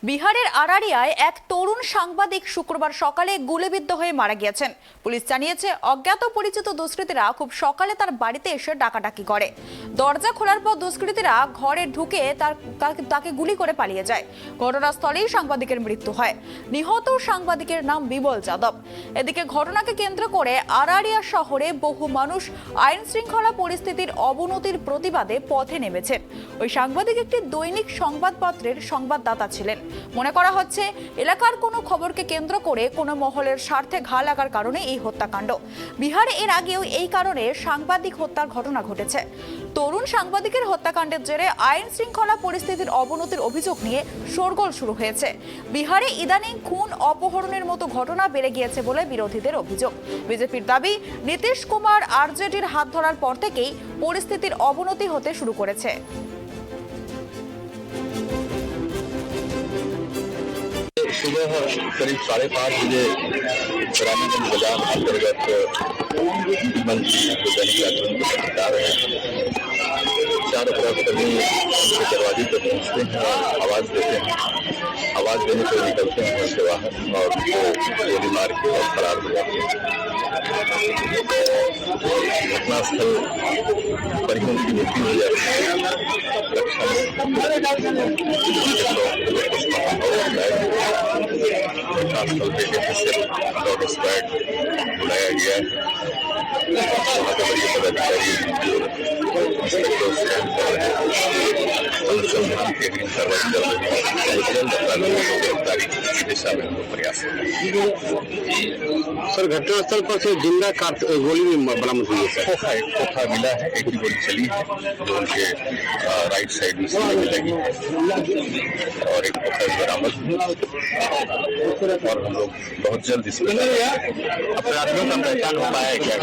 বিহারের আরারিয়ায় এক তরুণ সাংবাদিক শুক্রবার সকালে গুলিবিদ্ধ হয়ে মারা গিয়েছেন। পুলিশ জানিয়েছে, অজ্ঞাত পরিচিত দুষ্কৃতীরা খুব সকালে তার বাড়িতে এসে ডাকাডাকি করে। দরজা খোলার পর দুষ্কৃতীরা ঘরে ঢুকে তাকে গুলি করে পালিয়ে যায়। ঘটনাস্থলেই সাংবাদিকের মৃত্যু হয়। নিহত সাংবাদিকের নাম বিমল যাদব। এদিকে ঘটনাকে কেন্দ্র করে আরারিয়া শহরে বহু মানুষ আইন শৃঙ্খলা পরিস্থিতির অবনতির প্রতিবাদে পথে নেমেছেন। ওই সাংবাদিক একটি দৈনিক সংবাদপত্রের সংবাদদাতা ছিলেন। মনে করা হচ্ছে, এলাকার কোনো খবরকে কেন্দ্র করে কোনো মহলের স্বার্থে ঘা লাগার কারণে এই হত্যাকাণ্ড। বিহারে এর আগেও এই কারণে সাংবাদিক হত্যার ঘটনা ঘটেছে। তরুণ সাংবাদিকের হত্যাকাণ্ডের জেরে আইন শৃঙ্খলা পরিস্থিতির অবনতির অভিযোগ নিয়ে শোরগোল শুরু হয়েছে। বিহারে ইদানিং খুন অপহরণের মতো ঘটনা বেড়ে গিয়েছে বলে বিরোধীদের অভিযোগ। বিজেপির দাবি, নীতিশ কুমার আরজেডির হাত ধরার পর থেকেই পরিস্থিতির অবনতি হতে শুরু করেছে। सुबह करीब 5:30 बजे रानीगंज बाजार अंतर्गत विमल जी जो दैनिक जागरण के पत्रकार हैं, चारों तरफ सभी उनके दरवाजे पर पहुंचते हैं और आवाज देते हैं। आवाज देने पर निकलते हैं घर से बाहर और उनको गोली मार के और फरार हो जाते हैं। घटनास्थल पर ही उनकी मृत्यु हो जाती है। घटनास्थल पे डॉग स्क्वाड बुलाया गया है। वहाँ के बड़े पदाधिकारी अनुसंधान के लिए कार्रवाई कर रहे हैं। जल्द अपराधियों को गिरफ्तारी की दिशा में हम लोग प्रयास कर रहे हैं। सर, घटनास्थल पर से जिंदा गोली भी बरामद हुई है। एक खोखा मिला है, एक ही गोली चली है जो उनके राइट साइड में सीने में लगी है और एक खोखा बरामद हुआ और हम लोग बहुत जल्द इसमें अपराधियों का पहचान हो पाया क्या?